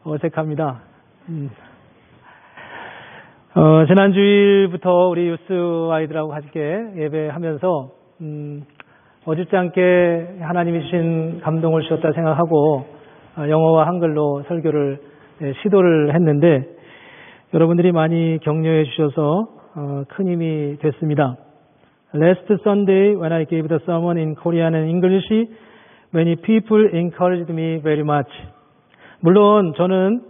어색합니다. 지난 주일부터 우리 유스 아이들하고 함께 예배하면서 어줍지 않게 하나님이 주신 감동을 주셨다 생각하고 영어와 한글로 설교를 시도를 했는데 여러분들이 많이 격려해 주셔서 큰 힘이 됐습니다. Last Sunday when I gave the sermon in Korean and English, many people encouraged me very much. 물론 저는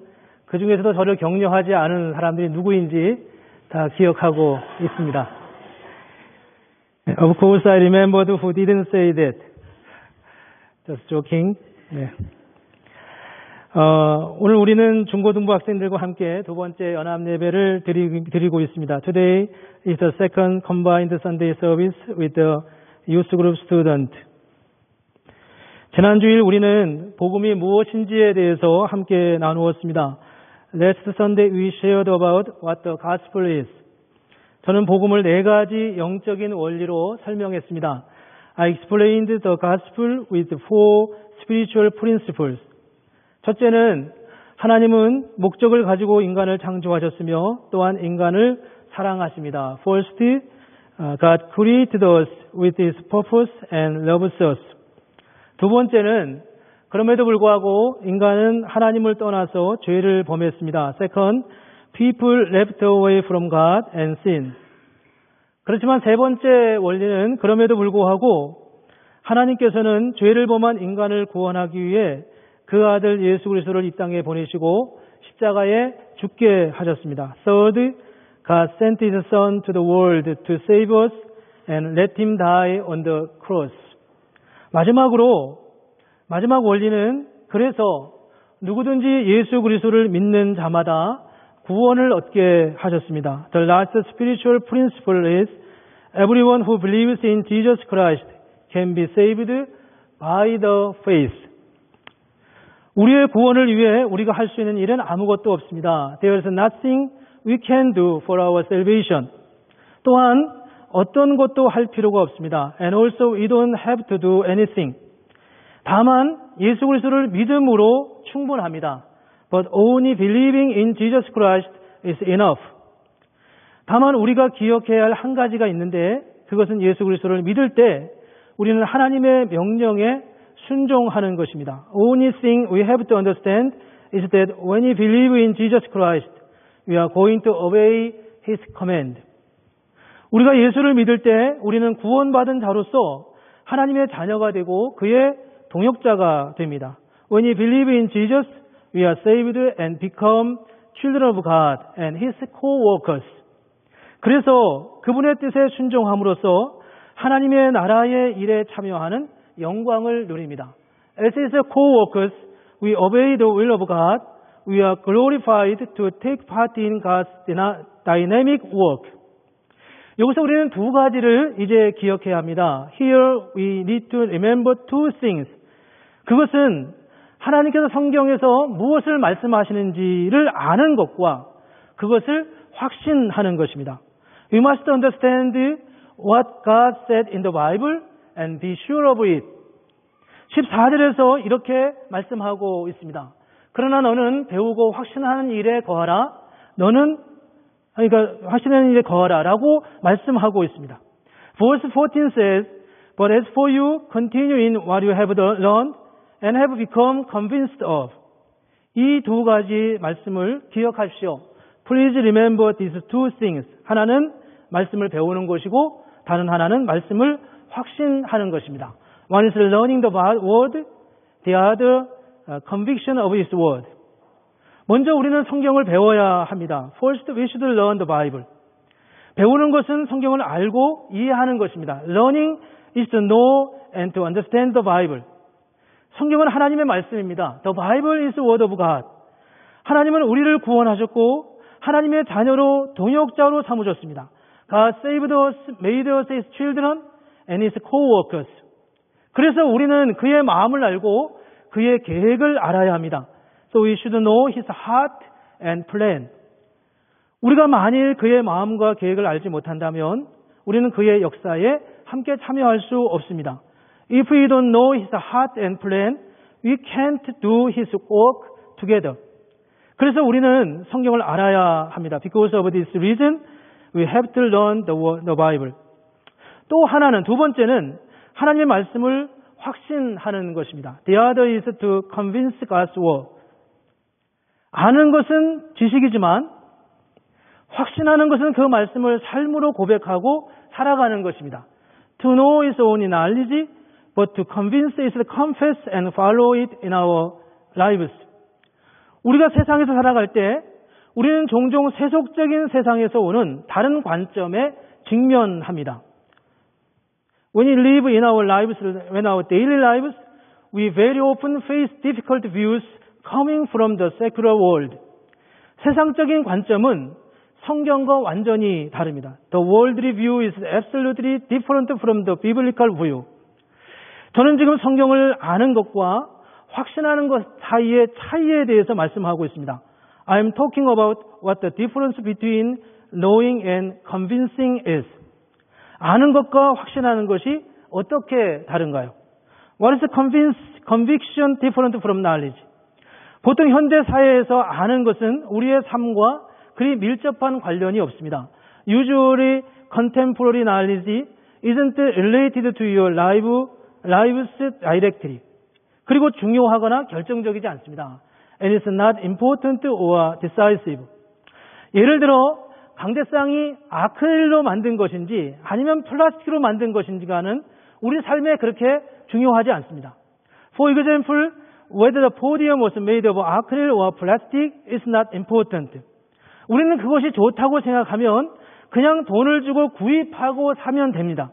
그 중에서도 저를 격려하지 않은 사람들이 누구인지 다 기억하고 있습니다. Of course, I remembered who didn't say that. Just joking. 네. 오늘 우리는 중고등부 학생들과 함께 두 번째 연합 예배를 드리고 있습니다. Today is the second combined Sunday service with the youth group student. 지난주일 우리는 복음이 무엇인지에 대해서 함께 나누었습니다. Last Sunday we shared about what the gospel is. 저는 복음을 네 가지 영적인 원리로 설명했습니다. I explained the gospel with four spiritual principles. 첫째는 하나님은 목적을 가지고 인간을 창조하셨으며 또한 인간을 사랑하십니다. First, God created us with His purpose and loves us. 두 번째는 그럼에도 불구하고 인간은 하나님을 떠나서 죄를 범했습니다. Second, people left away from God and sin. 그렇지만 세 번째 원리는 그럼에도 불구하고 하나님께서는 죄를 범한 인간을 구원하기 위해 그 아들 예수 그리스도를 이 땅에 보내시고 십자가에 죽게 하셨습니다. Third, God sent His Son to the world to save us and let Him die on the cross. 마지막 원리는 그래서 누구든지 예수 그리스도를 믿는 자마다 구원을 얻게 하셨습니다. The last spiritual principle is everyone who believes in Jesus Christ can be saved by the faith. 우리의 구원을 위해 우리가 할 수 있는 일은 아무것도 없습니다. There is nothing we can do for our salvation. 또한 어떤 것도 할 필요가 없습니다. And also we don't have to do anything. 다만 예수 그리스도를 믿음으로 충분합니다. But only believing in Jesus Christ is enough. 다만 우리가 기억해야 할 한 가지가 있는데 그것은 예수 그리스도를 믿을 때 우리는 하나님의 명령에 순종하는 것입니다. Only thing we have to understand is that when we believe in Jesus Christ, we are going to obey His command. 우리가 예수를 믿을 때 우리는 구원받은 자로서 하나님의 자녀가 되고 그의 동역자가 됩니다. When we believe in Jesus, we are saved and become children of God and His co-workers. 그래서 그분의 뜻에 순종함으로써 하나님의 나라의 일에 참여하는 영광을 누립니다. As His co-workers, we obey the will of God. We are glorified to take part in God's dynamic work. 여기서 우리는 두 가지를 이제 기억해야 합니다. Here we need to remember two things. 그것은 하나님께서 성경에서 무엇을 말씀하시는지를 아는 것과 그것을 확신하는 것입니다. We must understand what God said in the Bible and be sure of it. 14절에서 이렇게 말씀하고 있습니다. 그러나 너는 배우고 확신하는 일에 거하라. 확신하는 일에 거하라라고 말씀하고 있습니다. Verse 14 says, But as for you, continue in what you have learned and have become convinced of. 이 두 가지 말씀을 기억하십시오. Please remember these two things. 하나는 말씀을 배우는 것이고 다른 하나는 말씀을 확신하는 것입니다. One is learning the word, the other conviction of His word. 먼저 우리는 성경을 배워야 합니다. First, we should learn the Bible. 배우는 것은 성경을 알고 이해하는 것입니다. Learning is to know and to understand the Bible. 성경은 하나님의 말씀입니다. The Bible is the word of God. 하나님은 우리를 구원하셨고 하나님의 자녀로 동역자로 삼으셨습니다. God saved us, made us His children and His co-workers. 그래서 우리는 그의 마음을 알고 그의 계획을 알아야 합니다. So we should know His heart and plan. 우리가 만일 그의 마음과 계획을 알지 못한다면 우리는 그의 역사에 함께 참여할 수 없습니다. If we don't know His heart and plan, we can't do His work together. 그래서 우리는 성경을 알아야 합니다. Because of this reason, we have to learn the Bible. 또 하나는, 두 번째는 하나님의 말씀을 확신하는 것입니다. The other is to convince God's word. 아는 것은 지식이지만 확신하는 것은 그 말씀을 삶으로 고백하고 살아가는 것입니다. To know is only knowledge, but to convince is to confess and follow it in our lives. 우리가 세상에서 살아갈 때 우리는 종종 세속적인 세상에서 오는 다른 관점에 직면합니다. When we live in our lives, when our daily lives, we very often face difficult views coming from the secular world. 세상적인 관점은 성경과 완전히 다릅니다. The worldly view is absolutely different from the biblical view. 저는 지금 성경을 아는 것과 확신하는 것 사이의 차이에 대해서 말씀하고 있습니다. I am talking about what the difference between knowing and convincing is. 아는 것과 확신하는 것이 어떻게 다른가요? What is conviction different from knowledge? 보통 현대 사회에서 아는 것은 우리의 삶과 그리 밀접한 관련이 없습니다. Usually contemporary knowledge isn't related to your lives directly. 그리고 중요하거나 결정적이지 않습니다. And it's not important or decisive. 예를 들어 강대상이 아크릴로 만든 것인지 아니면 플라스틱으로 만든 것인지가는 우리 삶에 그렇게 중요하지 않습니다. For example, whether the podium was made of acrylic or plastic is not important. 우리는 그것이 좋다고 생각하면 그냥 돈을 주고 구입하고 사면 됩니다.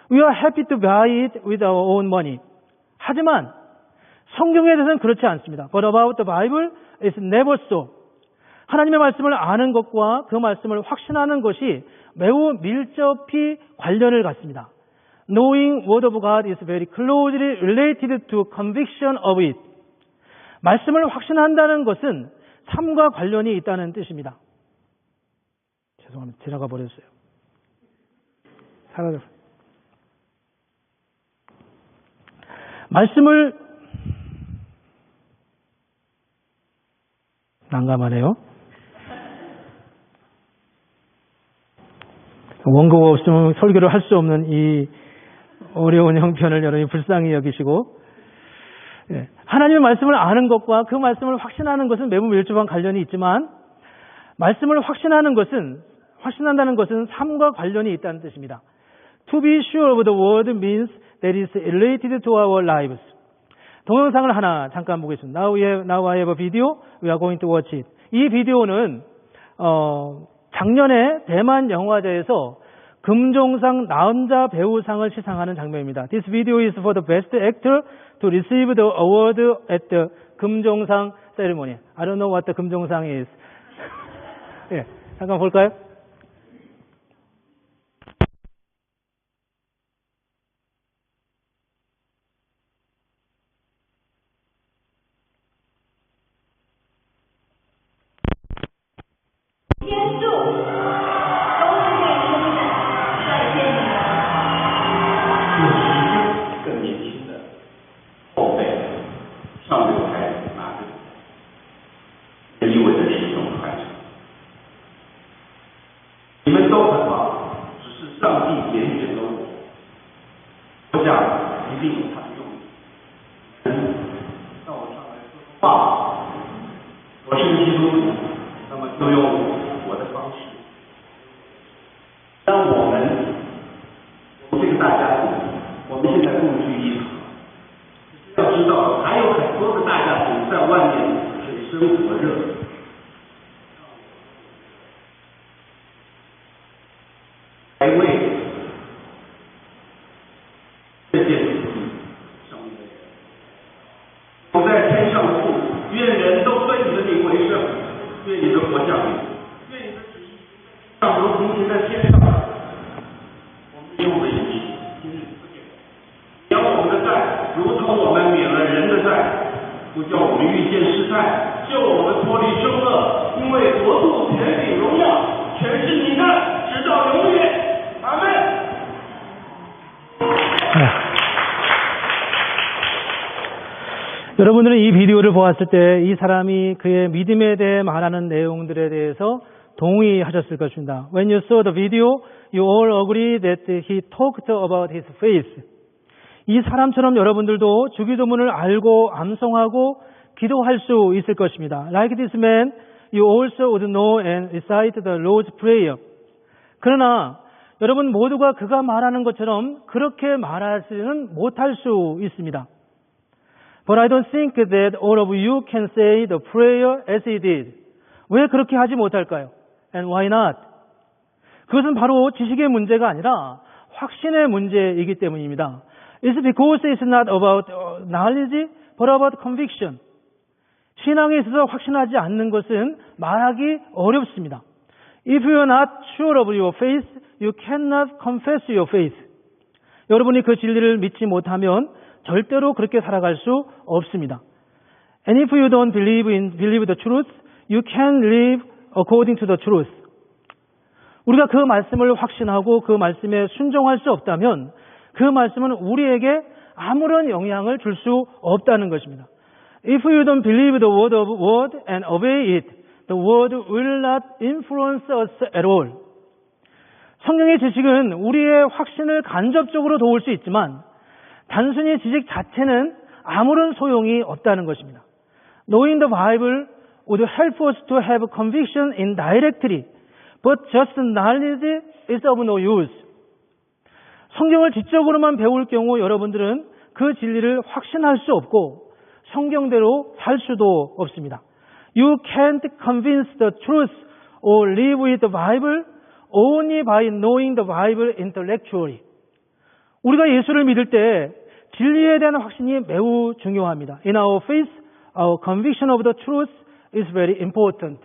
We are happy to buy it with our own money. 하지만 성경에 대해서는 그렇지 않습니다. But about the Bible, it's never so. 하나님의 말씀을 아는 것과 그 말씀을 확신하는 것이 매우 밀접히 관련을 갖습니다. Knowing word of God is very closely related to conviction of it. 말씀을 확신한다는 것은 삶과 관련이 있다는 뜻입니다. 죄송합니다. 지나가 버렸어요. 사라졌어요. 말씀을 난감하네요. 원고가 없으면 설교를 할 수 없는 이 어려운 형편을 여러분이 불쌍히 여기시고, 하나님의 말씀을 아는 것과 그 말씀을 확신하는 것은 매우 밀접한 관련이 있지만, 말씀을 확신한다는 것은 삶과 관련이 있다는 뜻입니다. To be sure of the word means that it's related to our lives. 동영상을 하나 잠깐 보겠습니다. Now I have a video. We are going to watch it. 이 비디오는 작년에 대만 영화제에서 금종상 남자 배우상을 시상하는 장면입니다. This video is for the best actor to receive the award at the 금종상 ceremony. I don't know what the 금종상 is. 예, 잠깐 볼까요? 여러분들은 이 비디오를 보았을 때 이 사람이 그의 믿음에 대해 말하는 내용들에 대해서 동의하셨을 것입니다. When you saw the video, you all agree that he talked about his faith. 이 사람처럼 여러분들도 주기도문을 알고 암송하고 기도할 수 있을 것입니다. Like this man, you also would know and recite the Lord's Prayer. 그러나 여러분 모두가 그가 말하는 것처럼 그렇게 말하지는 못할 수 있습니다. But I don't think that all of you can say the prayer as he did. 왜 그렇게 하지 못할까요? And why not? 그것은 바로 지식의 문제가 아니라 확신의 문제이기 때문입니다. It's because it's not about knowledge, but about conviction. 신앙에 있어서 확신하지 않는 것은 말하기 어렵습니다. If you are not sure of your faith, you cannot confess your faith. 여러분이 그 진리를 믿지 못하면 절대로 그렇게 살아갈 수 없습니다. And if you don't believe the truth, you can live according to the truth. 우리가 그 말씀을 확신하고 그 말씀에 순종할 수 없다면 그 말씀은 우리에게 아무런 영향을 줄 수 없다는 것입니다. If you don't believe the word and obey it, the word will not influence us at all. 성경의 지식은 우리의 확신을 간접적으로 도울 수 있지만 단순히 지식 자체는 아무런 소용이 없다는 것입니다. Knowing the Bible would help us to have conviction indirectly, but just knowledge is of no use. 성경을 지적으로만 배울 경우 여러분들은 그 진리를 확신할 수 없고 성경대로 살 수도 없습니다. You can't convince the truth or live with the Bible only by knowing the Bible intellectually. 우리가 예수를 믿을 때 진리에 대한 확신이 매우 중요합니다. In our faith, our conviction of the truth is very important.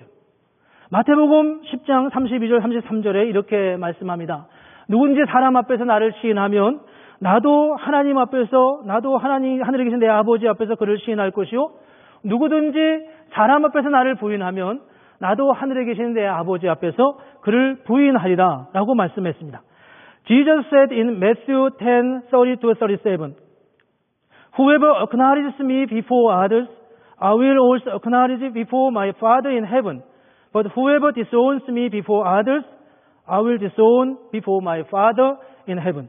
마태복음 10장 32절 33절에 이렇게 말씀합니다. 누군지 사람 앞에서 나를 시인하면 나도 하나님 앞에서 나도 하늘에 계신 내 아버지 앞에서 그를 시인할 것이요 누구든지 사람 앞에서 나를 부인하면 나도 하늘에 계신 내 아버지 앞에서 그를 부인하리라 라고 말씀했습니다. Jesus said in Matthew 10:30-37 Whoever acknowledges me before others, I will also acknowledge before my Father in heaven. But whoever disowns me before others, I will disown before my Father in heaven.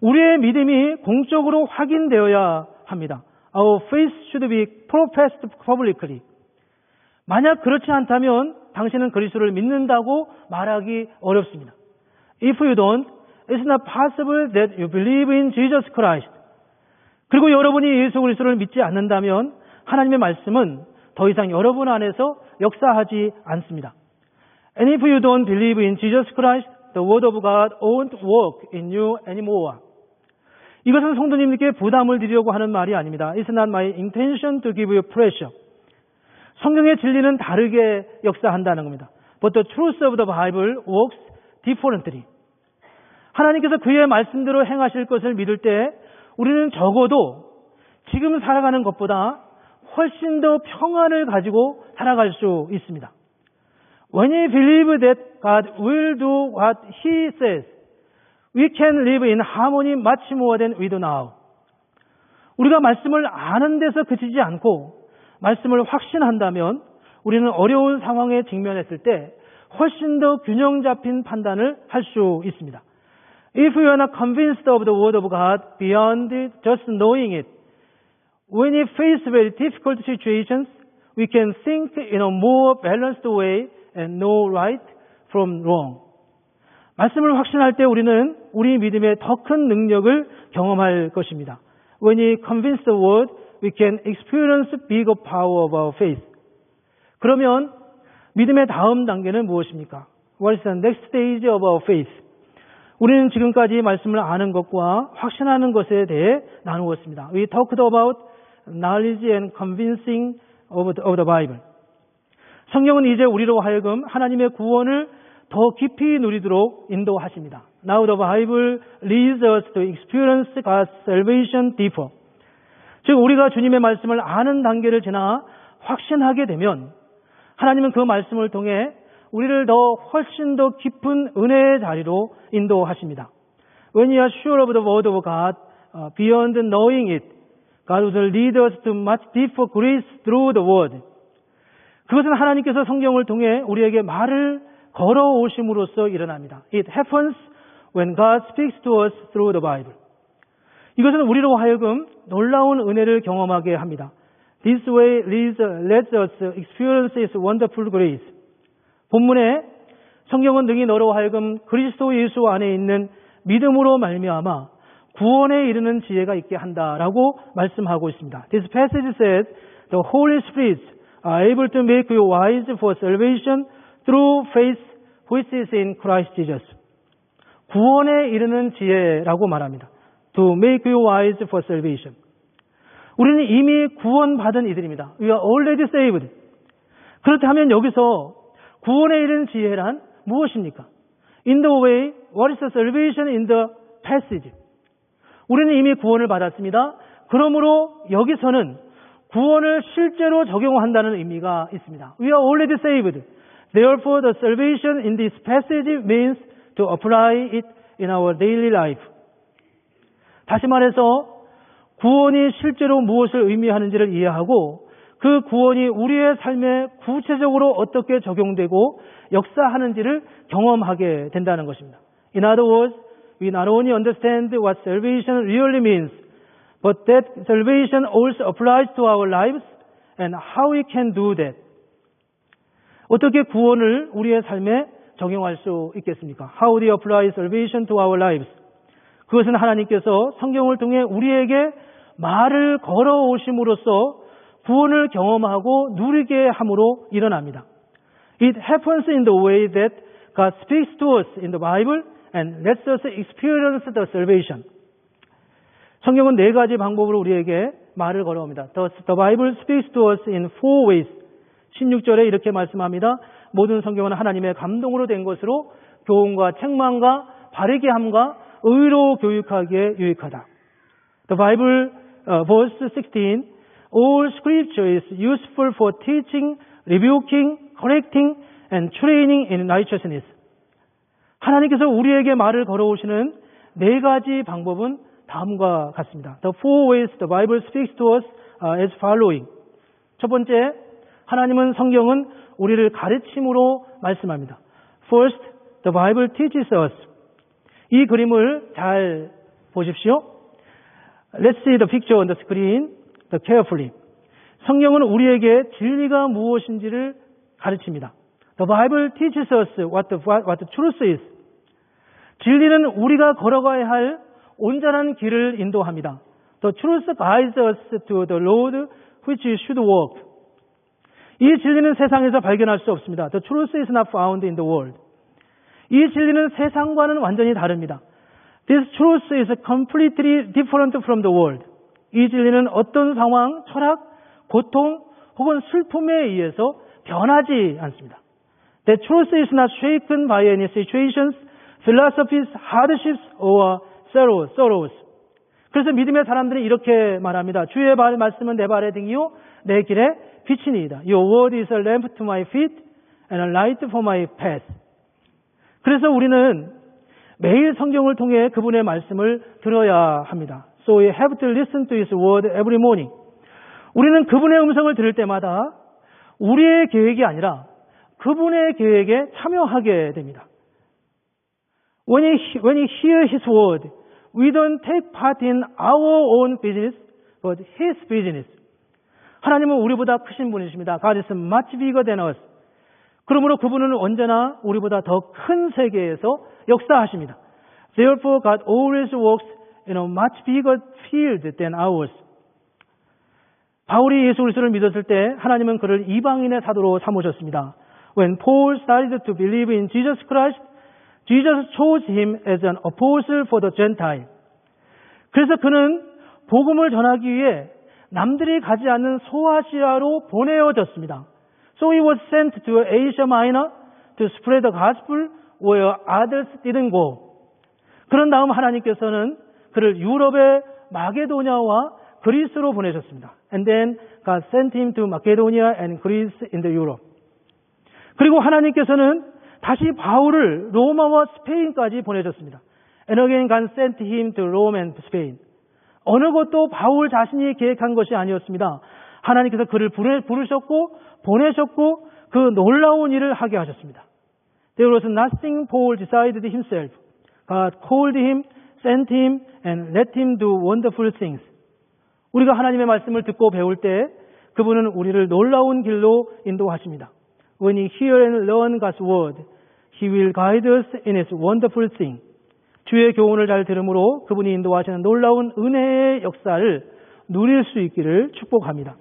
우리의 믿음이 공적으로 확인되어야 합니다. Our faith should be professed publicly. 만약 그렇지 않다면 당신은 그리스도를 믿는다고 말하기 어렵습니다. If you don't, it's not possible that you believe in Jesus Christ. 그리고 여러분이 예수 그리스도를 믿지 않는다면 하나님의 말씀은 더 이상 여러분 안에서 역사하지 않습니다. And if you don't believe in Jesus Christ, the word of God won't work in you anymore. 이것은 성도님들께 부담을 드리려고 하는 말이 아닙니다. It's not my intention to give you pressure. 성경의 진리는 다르게 역사한다는 겁니다. But the truth of the Bible works differently. 하나님께서 그의 말씀대로 행하실 것을 믿을 때 우리는 적어도 지금 살아가는 것보다 훨씬 더 평안을 가지고 살아갈 수 있습니다. When we believe that God will do what He says, we can live in harmony much more than we do now. 우리가 말씀을 아는 데서 그치지 않고 말씀을 확신한다면 우리는 어려운 상황에 직면했을 때 훨씬 더 균형 잡힌 판단을 할 수 있습니다. If we are not convinced of the word of God beyond just knowing it, when we face very difficult situations, we can think in a more balanced way and know right from wrong. 말씀을 확신할 때 우리는 우리 믿음의 더 큰 능력을 경험할 것입니다. When we convince the word, we can experience bigger power of our faith. 그러면 믿음의 다음 단계는 무엇입니까? What is the next stage of our faith? 우리는 지금까지 말씀을 아는 것과 확신하는 것에 대해 나누었습니다. We talked about knowledge and convincing of the Bible. 성경은 이제 우리로 하여금 하나님의 구원을 더 깊이 누리도록 인도하십니다. Now the Bible leads us to experience God's salvation deeper. 즉 우리가 주님의 말씀을 아는 단계를 지나 확신하게 되면 하나님은 그 말씀을 통해 우리를 더 훨씬 더 깊은 은혜의 자리로 인도하십니다. When you are sure of the word of God beyond knowing it, God would lead us to much deeper grace through the word. 그것은 하나님께서 성경을 통해 우리에게 말을 걸어오심으로써 일어납니다. It happens when God speaks to us through the Bible. 이것은 우리로 하여금 놀라운 은혜를 경험하게 합니다. This way lets us experience His wonderful grace. 본문에 성경은 능히 너로 하여금 그리스도 예수 안에 있는 믿음으로 말미암아 구원에 이르는 지혜가 있게 한다라고 말씀하고 있습니다. This passage says, the Holy Spirit are able to make you wise for salvation through faith which is in Christ Jesus. 구원에 이르는 지혜라고 말합니다. To make you wise for salvation. 우리는 이미 구원받은 이들입니다. We are already saved. 그렇다면 여기서 구원에 이르는 지혜란 무엇입니까? In the way, what is the salvation in the passage? 우리는 이미 구원을 받았습니다. 그러므로 여기서는 구원을 실제로 적용한다는 의미가 있습니다. We are already saved. Therefore, the salvation in this passage means to apply it in our daily life. 다시 말해서 구원이 실제로 무엇을 의미하는지를 이해하고 그 구원이 우리의 삶에 구체적으로 어떻게 적용되고 역사하는지를 경험하게 된다는 것입니다. In other words, we not only understand what salvation really means, but that salvation also applies to our lives and how we can do that. 어떻게 구원을 우리의 삶에 적용할 수 있겠습니까? How do you apply salvation to our lives? 그것은 하나님께서 성경을 통해 우리에게 말을 걸어오심으로써 구원을 경험하고 누리게 함으로 일어납니다. It happens in the way that God speaks to us in the Bible and lets us experience the salvation. 성경은 네 가지 방법으로 우리에게 말을 걸어옵니다. The Bible speaks to us in four ways. 16절에 이렇게 말씀합니다. 모든 성경은 하나님의 감동으로 된 것으로 교훈과 책망과 바르게 함과 의로 교육하기에 유익하다. The Bible, verse 16, all scripture is useful for teaching, rebuking, correcting, and training in righteousness. 하나님께서 우리에게 말을 걸어오시는 네 가지 방법은 다음과 같습니다. The four ways the Bible speaks to us as following. 첫 번째, 하나님은 성경은 우리를 가르침으로 말씀합니다. First, the Bible teaches us. 이 그림을 잘 보십시오. Let's see the picture on the screen carefully. 성경은 우리에게 진리가 무엇인지를 가르칩니다. The Bible teaches us what the truth is. 진리는 우리가 걸어가야 할 온전한 길을 인도합니다. The truth guides us to the road which we should walk. 이 진리는 세상에서 발견할 수 없습니다. The truth is not found in the world. 이 진리는 세상과는 완전히 다릅니다. This truth is completely different from the world. 이 진리는 어떤 상황, 철학, 고통 혹은 슬픔에 의해서 변하지 않습니다. The truth is not shaken by any situations, philosophies, hardships, or sorrows. 그래서 믿음의 사람들이 이렇게 말합니다. 주의 말씀은 내 발의 등이요 내 길의 빛이니이다. Your word is a lamp to my feet and a light for my path. 그래서 우리는 매일 성경을 통해 그분의 말씀을 들어야 합니다. So we have to listen to His word every morning. 우리는 그분의 음성을 들을 때마다 우리의 계획이 아니라 그분의 계획에 참여하게 됩니다. When we hear His word, we don't take part in our own business, but His business. 하나님은 우리보다 크신 분이십니다. God is much bigger than us. 그러므로 그분은 언제나 우리보다 더 큰 세계에서 역사하십니다. Therefore, God always works in a much bigger field than ours. 바울이 예수 그리스도를 믿었을 때 하나님은 그를 이방인의 사도로 삼으셨습니다. When Paul started to believe in Jesus Christ, Jesus chose him as an apostle for the Gentile. 그래서 그는 복음을 전하기 위해 남들이 가지 않는 소아시아로 보내어졌습니다. So he was sent to Asia Minor to spread the gospel where others didn't go. 그런 다음 하나님께서는 그를 유럽의 마게도냐와 그리스로 보내셨습니다. And then God sent him to Macedonia and Greece in the Europe. 그리고 하나님께서는 다시 바울을 로마와 스페인까지 보내셨습니다. And again God sent him to Rome and Spain. 어느 것도 바울 자신이 계획한 것이 아니었습니다. 하나님께서 그를 부르셨고 보내셨고 그 놀라운 일을 하게 하셨습니다. There was nothing Paul decided himself. God called him, sent him, and let him do wonderful things. 우리가 하나님의 말씀을 듣고 배울 때 그분은 우리를 놀라운 길로 인도하십니다. When we hear and learn God's word, He will guide us in His wonderful thing. 주의 교훈을 잘 들음으로 그분이 인도하시는 놀라운 은혜의 역사를 누릴 수 있기를 축복합니다.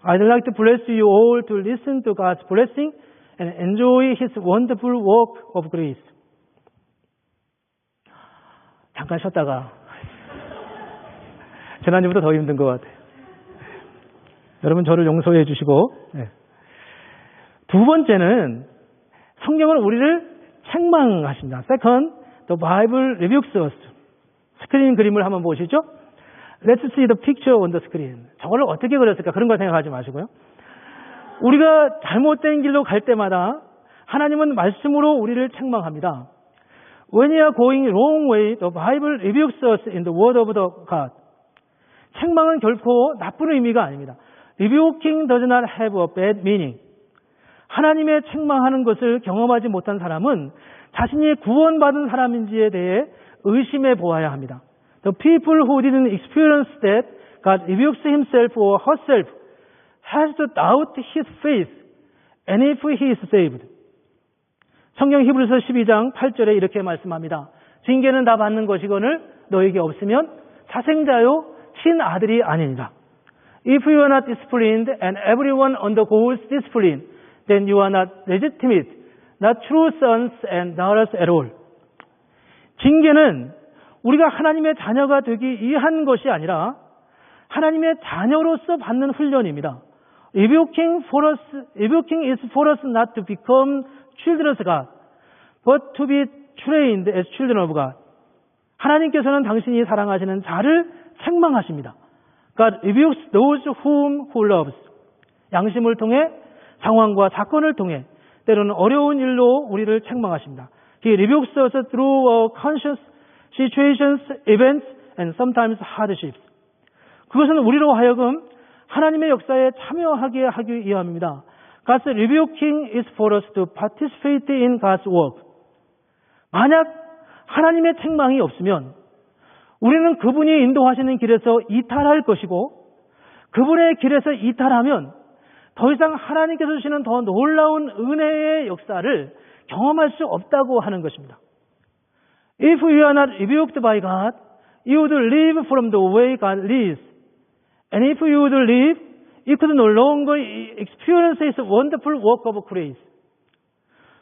I'd like to bless you all to listen to God's blessing and enjoy His wonderful work of grace. 잠깐 쉬었다가 지난주보다 더 힘든 것 같아요. 여러분 저를 용서해 주시고 두 번째는 성경은 우리를 책망하십니다. Second, the Bible rebukes us. 스크린 그림을 한번 보시죠. Let's see the picture on the screen. 저걸 어떻게 그렸을까? 그런 걸 생각하지 마시고요. 우리가 잘못된 길로 갈 때마다 하나님은 말씀으로 우리를 책망합니다. When we are going wrong way, the Bible rebukes us in the word of the God. 책망은 결코 나쁜 의미가 아닙니다. Rebuking does not have a bad meaning. 하나님의 책망하는 것을 경험하지 못한 사람은 자신이 구원받은 사람인지에 대해 의심해 보아야 합니다. The people who didn't experience that God rebukes himself or herself has to doubt his faith and if he is saved. 성경 히브리서 12장 8절에 이렇게 말씀합니다. 징계는 다 받는 것이거늘 너에게 없으면 자생자요 친아들이 아니니라. If you are not disciplined and everyone undergoes discipline, then you are not legitimate, not true sons and daughters at all. 징계는 우리가 하나님의 자녀가 되기 위한 것이 아니라 하나님의 자녀로서 받는 훈련입니다. Rebuking is for us not to become children of God, but to be trained as children of God. 하나님께서는 당신이 사랑하시는 자를 책망하십니다. God rebukes those whom He loves. 양심을 통해 상황과 사건을 통해 때로는 어려운 일로 우리를 책망하십니다. He rebukes us through our conscious situations, events, and sometimes hardships. 그것은 우리로 하여금 하나님의 역사에 참여하게 하기 위함입니다. God's rebuking is for us to participate in God's work. 만약 하나님의 책망이 없으면 우리는 그분이 인도하시는 길에서 이탈할 것이고 그분의 길에서 이탈하면 더 이상 하나님께서 주시는 더 놀라운 은혜의 역사를 경험할 수 없다고 하는 것입니다. If you are not rebuked by God, you would live from the way God leads. And if you would live, you could no longer experience His wonderful work of grace.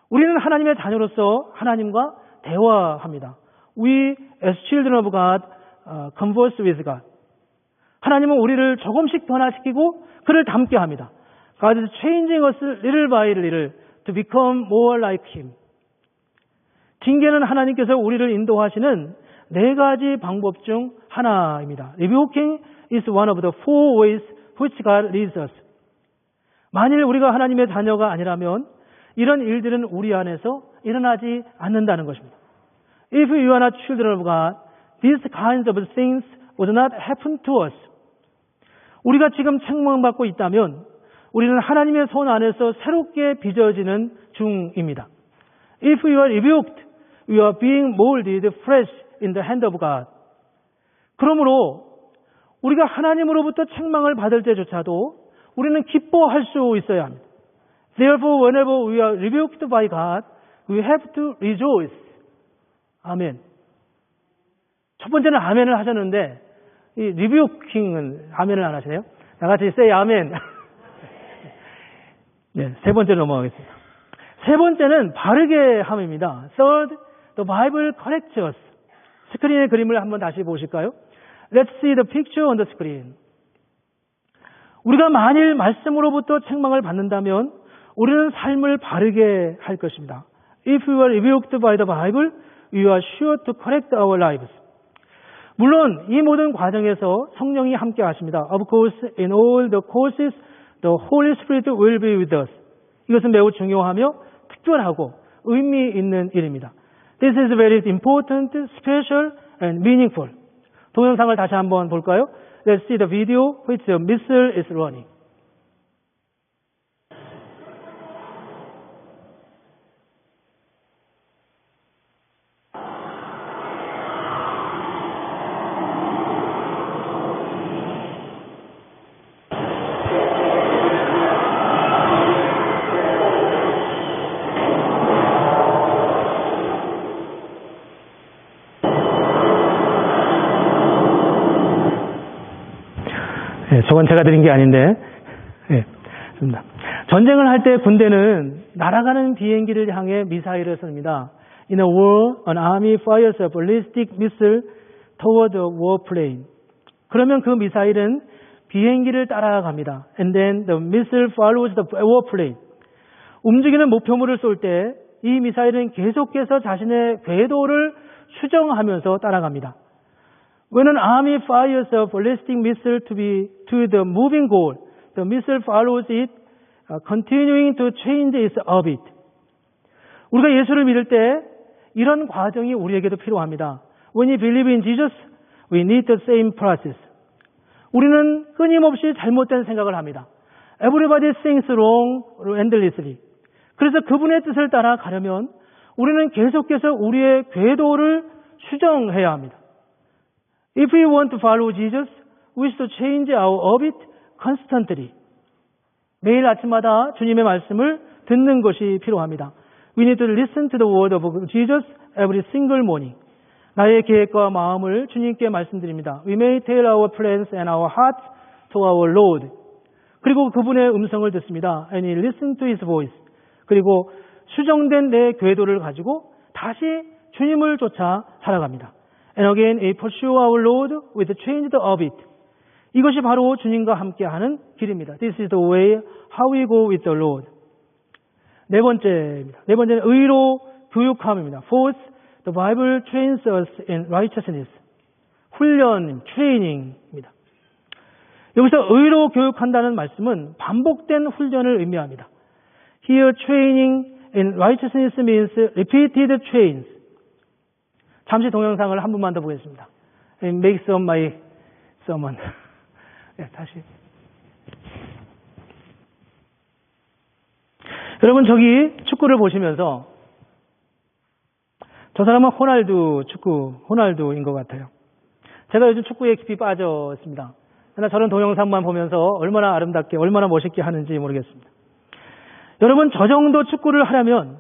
우리는 하나님의 자녀로서 하나님과 대화합니다. We, as children of God, converse with God. 하나님은 우리를 조금씩 변화시키고 그를 닮게 합니다. God is changing us little by little to become more like Him. 징계는 하나님께서 우리를 인도하시는 네 가지 방법 중 하나입니다. Rebuking is one of the four ways which God leads us. 만일 우리가 하나님의 자녀가 아니라면 이런 일들은 우리 안에서 일어나지 않는다는 것입니다. If you are not children of God, these kinds of things would not happen to us. 우리가 지금 책망받고 있다면 우리는 하나님의 손 안에서 새롭게 빚어지는 중입니다. If you are rebuked, you are being molded fresh in the hand of God. 그러므로 우리가 하나님으로부터 책망을 받을 때조차도 우리는 기뻐할 수 있어야 합니다. Therefore, whenever we are rebuked by God, we have to rejoice. 아멘. 첫 번째는 아멘을 하셨는데 이 리뷰킹은 아멘을 안 하시네요. 다 같이 say 아멘. 네, 세 번째로 넘어가겠습니다. 세 번째는 바르게 함입니다. Third, the Bible corrects us. 스크린의 그림을 한번 다시 보실까요? Let's see the picture on the screen. 우리가 만일 말씀으로부터 책망을 받는다면 우리는 삶을 바르게 할 것입니다. If we are rebuked by the Bible, we are sure to correct our lives. 물론 이 모든 과정에서 성령이 함께 하십니다. Of course, in all the courses, the Holy Spirit will be with us. 이것은 매우 중요하며 특별하고 의미 있는 일입니다. This is very important, special, and meaningful. 동영상을 다시 한번 볼까요? Let's see the video which the missile is running. 저건 제가 드린 게 아닌데, 전쟁을 할 때 군대는 날아가는 비행기를 향해 미사일을 쏩니다. In a war, an army fires a ballistic missile toward a warplane. 그러면 그 미사일은 비행기를 따라갑니다. And then the missile follows the warplane. 움직이는 목표물을 쏠 때 이 미사일은 계속해서 자신의 궤도를 수정하면서 따라갑니다. When an army fires a ballistic missile to the moving goal, the missile follows it, continuing to change its orbit. 우리가 예수를 믿을 때 이런 과정이 우리에게도 필요합니다. When we believe in Jesus, we need the same process. 우리는 끊임없이 잘못된 생각을 합니다. Everybody thinks wrong endlessly. 그래서 그분의 뜻을 따라 가려면 우리는 계속해서 우리의 궤도를 수정해야 합니다. If we want to follow Jesus, we should change our orbit constantly. 매일 아침마다 주님의 말씀을 듣는 것이 필요합니다. We need to listen to the word of Jesus every single morning. 나의 계획과 마음을 주님께 말씀드립니다. We may tell our plans and our hearts to our Lord. 그리고 그분의 음성을 듣습니다. And we listen to His voice. 그리고 수정된 내 궤도를 가지고 다시 주님을 쫓아 살아갑니다. And again, we pursue our Lord with changed orbit. 이것이 바로 주님과 함께하는 길입니다. This is the way how we go with the Lord. 네 번째입니다. 네 번째는 의로 교육함입니다. Fourth, the Bible trains us in righteousness. 훈련, 트레이닝입니다. 여기서 의로 교육한다는 말씀은 반복된 훈련을 의미합니다. Here, training in righteousness means repeated trains. 잠시 동영상을 한 번만 더 보겠습니다. It makes up my sermon. 네, 다시. 여러분, 저기 축구를 보시면서 저 사람은 호날두인 것 같아요. 제가 요즘 축구에 깊이 빠져 있습니다. 그러나 저런 동영상만 보면서 얼마나 아름답게, 얼마나 멋있게 하는지 모르겠습니다. 여러분, 저 정도 축구를 하려면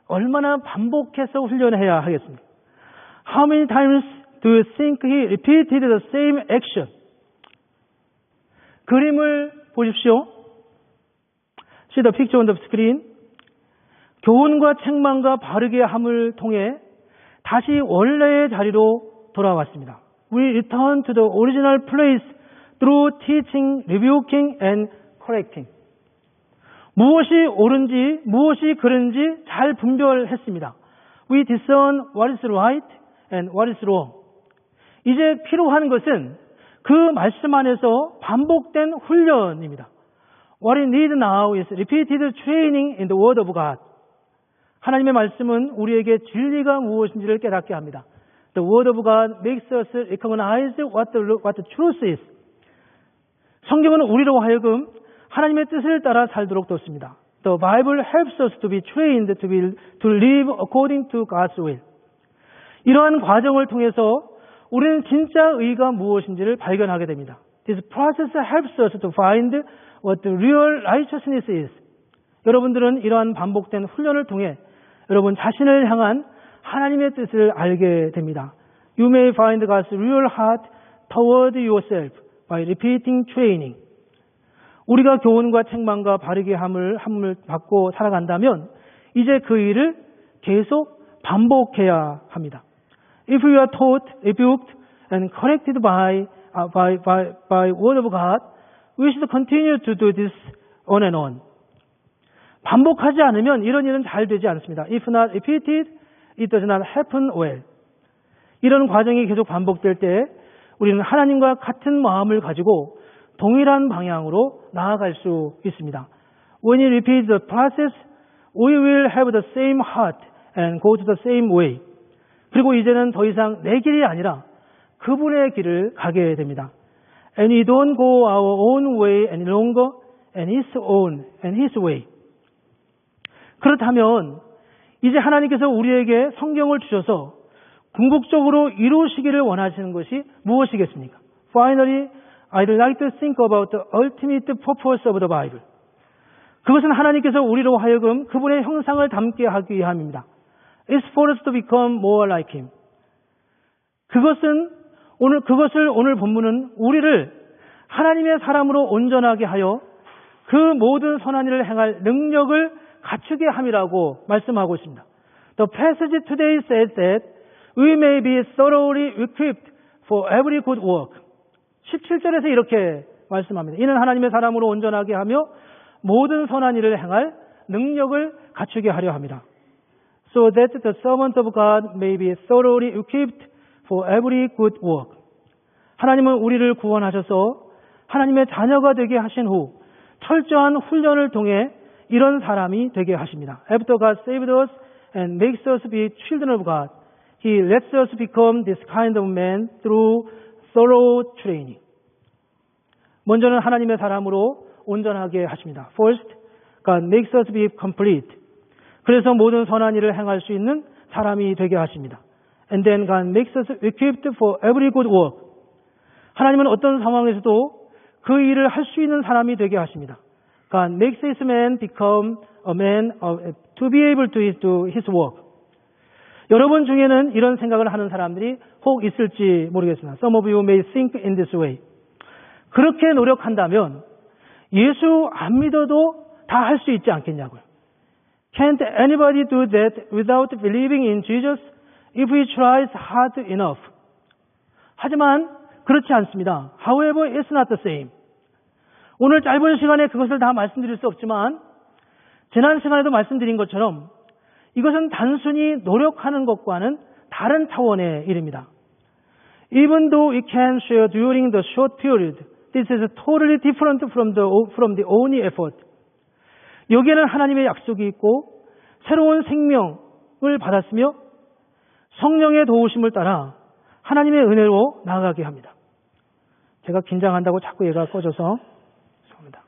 얼마나 반복해서 훈련해야 하겠습니까? How many times do you think he repeated the same action? 그림을 보십시오. See the picture on the screen. 교훈과 책망과 바르게 함을 통해 다시 원래의 자리로 돌아왔습니다. We return to the original place through teaching, rebuking, and correcting. 무엇이 옳은지, 무엇이 그른지 잘 분별했습니다. We discern what is right and what is wrong. 이제 필요한 것은 그 말씀 안에서 반복된 훈련입니다. What we need now is repeated training in the Word of God. 하나님의 말씀은 우리에게 진리가 무엇인지를 깨닫게 합니다. The Word of God makes us recognize what the truth is. 성경은 우리로 하여금 하나님의 뜻을 따라 살도록 돕습니다. The Bible helps us to be trained to live according to God's will. 이러한 과정을 통해서 우리는 진짜 의가 무엇인지를 발견하게 됩니다. This process helps us to find what the real righteousness is. 여러분들은 이러한 반복된 훈련을 통해 여러분 자신을 향한 하나님의 뜻을 알게 됩니다. You may find God's real heart toward yourself by repeating training. 우리가 교훈과 책망과 바르게 함을 받고 살아간다면 이제 그 일을 계속 반복해야 합니다. If we are taught, rebuked, and corrected by word of God, we should continue to do this on and on. 반복하지 않으면 이런 일은 잘 되지 않습니다. If not repeated, it does not happen well. 이런 과정이 계속 반복될 때 우리는 하나님과 같은 마음을 가지고 동일한 방향으로 나아갈 수 있습니다. When you repeat the process, we will have the same heart and go to the same way. 그리고 이제는 더 이상 내 길이 아니라 그분의 길을 가게 됩니다. And we don't go our own way any longer and his way. 그렇다면 이제 하나님께서 우리에게 성경을 주셔서 궁극적으로 이루시기를 원하시는 것이 무엇이겠습니까? Finally, I'd like to think about the ultimate purpose of the Bible. 그것은 하나님께서 우리로 하여금 그분의 형상을 담게 하기 위함입니다. It's for us to become more like Him. 그것을 오늘 본문은 우리를 하나님의 사람으로 온전하게 하여 그 모든 선한 일을 행할 능력을 갖추게 함이라고 말씀하고 있습니다. The passage today says that we may be thoroughly equipped for every good work. 17절에서 이렇게 말씀합니다. 이는 하나님의 사람으로 온전하게 하며 모든 선한 일을 행할 능력을 갖추게 하려 합니다. So that the servant of God may be thoroughly equipped for every good work. 하나님은 우리를 구원하셔서 하나님의 자녀가 되게 하신 후 철저한 훈련을 통해 이런 사람이 되게 하십니다. After God saved us and makes us be children of God, He lets us become this kind of man through thorough training. 먼저는 하나님의 사람으로 온전하게 하십니다. First, God makes us be complete. 그래서 모든 선한 일을 행할 수 있는 사람이 되게 하십니다. And then God makes us equipped for every good work. 하나님은 어떤 상황에서도 그 일을 할 수 있는 사람이 되게 하십니다. God makes this man become a man to be able to do his work. 여러분 중에는 이런 생각을 하는 사람들이 혹 있을지 모르겠습니다. Some of you may think in this way. 그렇게 노력한다면 예수 안 믿어도 다 할 수 있지 않겠냐고요. Can't anybody do that without believing in Jesus if he tries hard enough? 하지만 그렇지 않습니다. However, it's not the same. 오늘 짧은 시간에 그것을 다 말씀드릴 수 없지만 지난 시간에도 말씀드린 것처럼 이것은 단순히 노력하는 것과는 다른 차원의 일입니다. Even though we can share during the short period, this is totally different from the only effort. 여기에는 하나님의 약속이 있고 새로운 생명을 받았으며 성령의 도우심을 따라 하나님의 은혜로 나아가게 합니다. 제가 긴장한다고 자꾸 얘가 꺼져서 죄송합니다.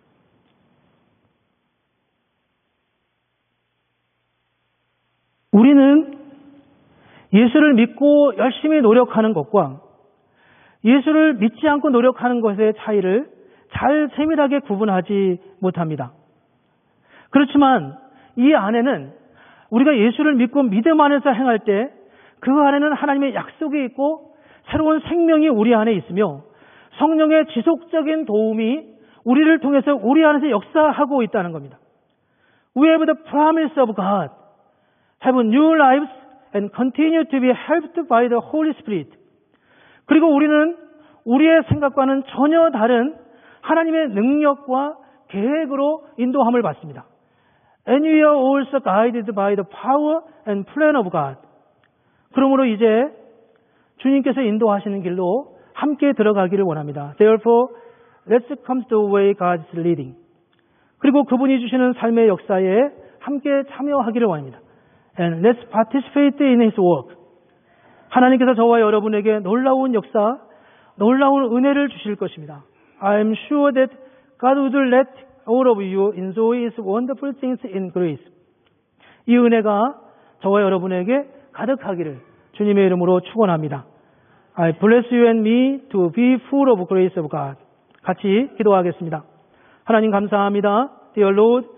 우리는 예수를 믿고 열심히 노력하는 것과 예수를 믿지 않고 노력하는 것의 차이를 잘 세밀하게 구분하지 못합니다. 그렇지만 이 안에는 우리가 예수를 믿고 믿음 안에서 행할 때 그 안에는 하나님의 약속이 있고 새로운 생명이 우리 안에 있으며 성령의 지속적인 도움이 우리를 통해서 우리 안에서 역사하고 있다는 겁니다. We have the promise of God, have new lives and continue to be helped by the Holy Spirit. 그리고 우리는 우리의 생각과는 전혀 다른 하나님의 능력과 계획으로 인도함을 받습니다. And we are also guided by the power and plan of God. 그러므로 이제 주님께서 인도하시는 길로 함께 들어가기를 원합니다. Therefore, let's come to the way God is leading. 그리고 그분이 주시는 삶의 역사에 함께 참여하기를 원합니다. And let's participate in His work. 하나님께서 저와 여러분에게 놀라운 역사, 놀라운 은혜를 주실 것입니다. I am sure that God would let all of you enjoy His wonderful things in grace. 이 은혜가 저와 여러분에게 가득하기를 주님의 이름으로 축원합니다. I bless you and me to be full of grace of God. 같이 기도하겠습니다. 하나님 감사합니다. Dear Lord,